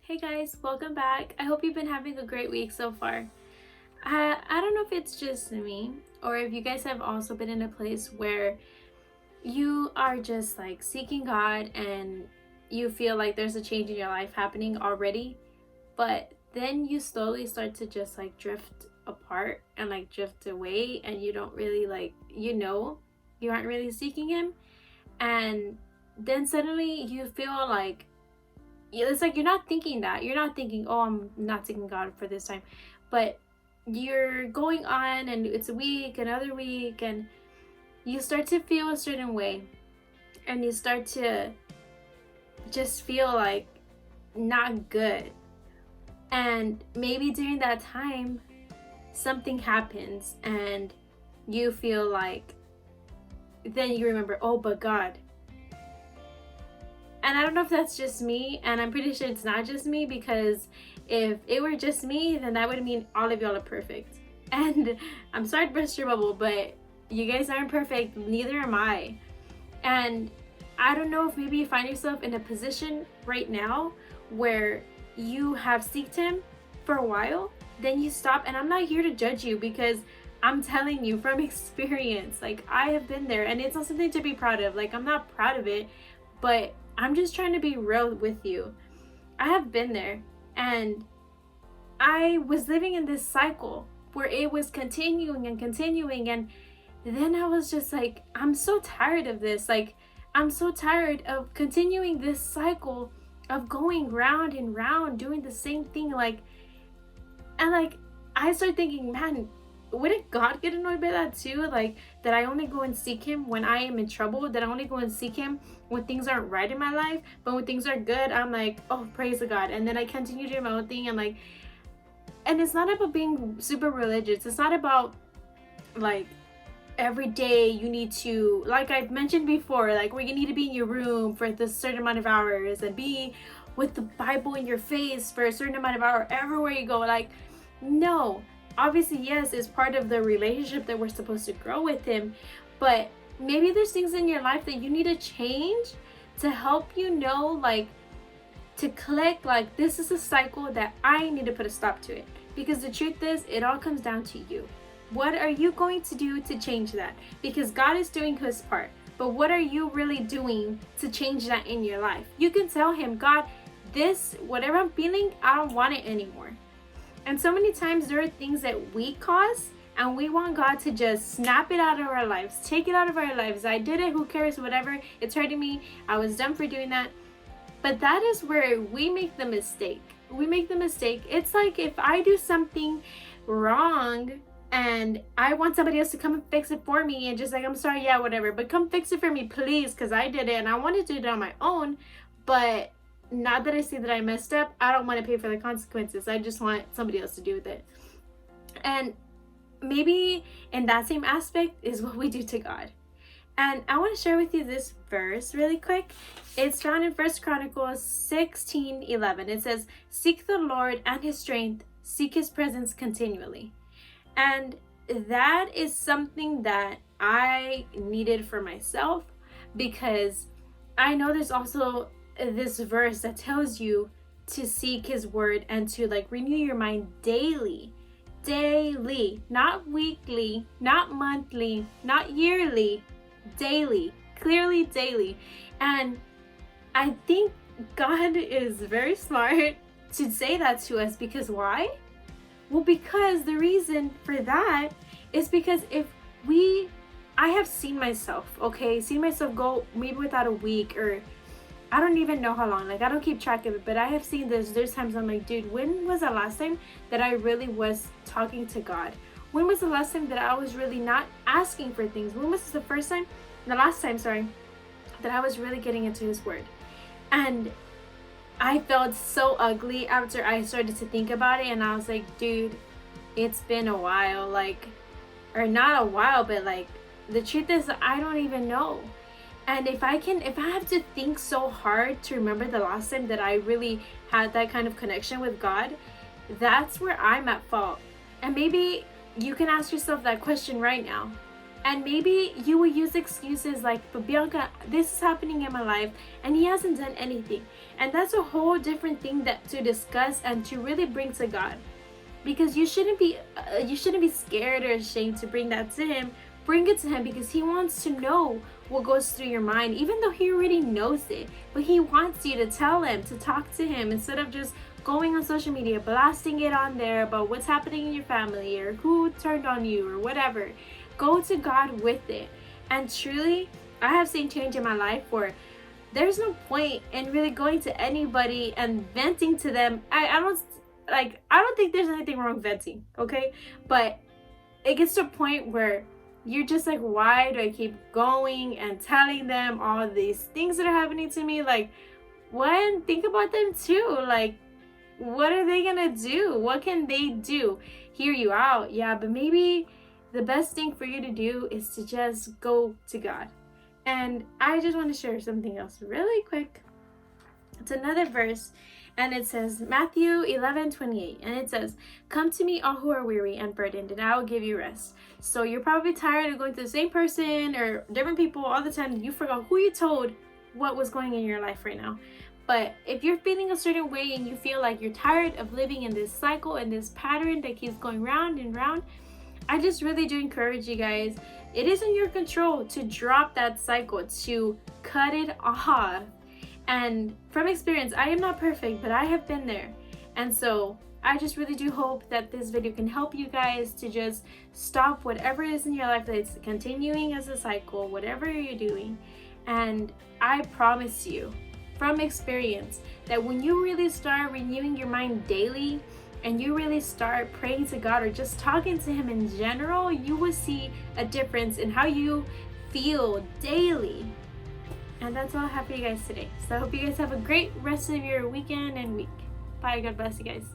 Hey guys, welcome back. I hope you've been having a great week so far. I don't know if it's just me or if you guys have also been in a place where you are just like seeking God and you feel like there's a change in your life happening already, but then you slowly start to just like drift apart and like drift away, and you don't really you aren't really seeking Him. And then suddenly you feel like it's like you're not thinking that. You're not thinking, oh, I'm not seeking God for this time. But you're going on and it's a week, another week, and you start to feel a certain way. And you start to just feel like not good. And maybe during that time, something happens and you feel like, then you remember, oh, but God. And I don't know if that's just me, and I'm pretty sure it's not just me, because if it were just me, then that would mean all of y'all are perfect. And I'm sorry to burst your bubble, but you guys aren't perfect, neither am I. And I don't know if maybe you find yourself in a position right now where you have seeked Him for a while, then you stop. And I'm not here to judge you, because I'm telling you from experience, like I have been there, and it's not something to be proud of. Like, I'm not proud of it, but I'm just trying to be real with you. I have been there, and I was living in this cycle where it was continuing and continuing, and then I was just like, I'm so tired of this. Like, I'm so tired of continuing this cycle of going round and round doing the same thing. And I started thinking, man, wouldn't God get annoyed by that too? Like, that I only go and seek Him when I am in trouble, that I only go and seek Him when things aren't right in my life, but when things are good, I'm like, oh, praise the God. And then I continue doing my own thing, and it's not about being super religious. It's not about like every day you need to, like I've mentioned before, like where you need to be in your room for this certain amount of hours and be with the Bible in your face for a certain amount of hours everywhere you go. Like, no. Obviously, yes, it's part of the relationship that we're supposed to grow with Him, but maybe there's things in your life that you need to change to help you know, like, to click, like, this is a cycle that I need to put a stop to it. Because the truth is, it all comes down to you. What are you going to do to change that? Because God is doing His part, but what are you really doing to change that in your life? You can tell Him, God, this, whatever I'm feeling, I don't want it anymore. And so many times there are things that we cause, and we want God to just snap it out of our lives, take it out of our lives. I did it, who cares, whatever, it's hurting me, I was done for doing that. But that is where we make the mistake. It's like if I do something wrong and I want somebody else to come and fix it for me, and just like, I'm sorry, yeah, whatever, but come fix it for me, please, because I did it and I wanted to do it on my own. But now that I see that I messed up, I don't want to pay for the consequences. I just want somebody else to do with it. And maybe in that same aspect is what we do to God. And I want to share with you this verse really quick. It's found in 1 Chronicles 16:11. It says, "Seek the Lord and His strength, seek His presence continually." And that is something that I needed for myself, because I know there's also this verse that tells you to seek His word and to like renew your mind daily, not weekly, not monthly, not yearly, daily, clearly daily. And I think God is very smart to say that to us, because why? Well, because the reason for that is because I have seen myself go maybe without a week, or I don't even know how long. Like, I don't keep track of it, but I have seen this. There's times I'm like, dude, when was the last time that I really was talking to God? When was the last time that I was really not asking for things? When was the last time, that I was really getting into His word? And I felt so ugly after I started to think about it, and I was like, dude, it's been a while, like, or not a while, but like, the truth is, I don't even know. And if I have to think so hard to remember the last time that I really had that kind of connection with God, that's where I'm at fault. And maybe you can ask yourself that question right now. And maybe you will use excuses like, but Bianca, this is happening in my life and he hasn't done anything. And that's a whole different thing that to discuss and to really bring to God. Because you shouldn't be scared or ashamed to bring that to him. Bring it to him because he wants to know what goes through your mind, even though he already knows it. But he wants you to tell him, to talk to him, instead of just going on social media, blasting it on there about what's happening in your family or who turned on you or whatever. Go to God with it. And truly, I have seen change in my life where there's no point in really going to anybody and venting to them. I don't think there's anything wrong with venting, okay? But it gets to a point where you're just like, why do I keep going and telling them all these things that are happening to me? Like, one, think about them too. Like, what are they gonna do? What can they do? Hear you out, yeah, but maybe the best thing for you to do is to just go to God. And I just want to share something else really quick. It's another verse, and it says Matthew 11:28, and it says, "Come to me, all who are weary and burdened, and I will give you rest." So you're probably tired of going to the same person or different people all the time. You forgot who you told what was going in your life right now. But if you're feeling a certain way and you feel like you're tired of living in this cycle and this pattern that keeps going round and round, I just really do encourage you guys. It is in your control to drop that cycle, to cut it off. And from experience, I am not perfect, but I have been there. And so I just really do hope that this video can help you guys to just stop whatever is in your life that's continuing as a cycle, whatever you're doing. And I promise you, from experience, that when you really start renewing your mind daily and you really start praying to God or just talking to him in general, you will see a difference in how you feel daily. And that's all I have for you guys today. So I hope you guys have a great rest of your weekend and week. Bye. God bless you guys.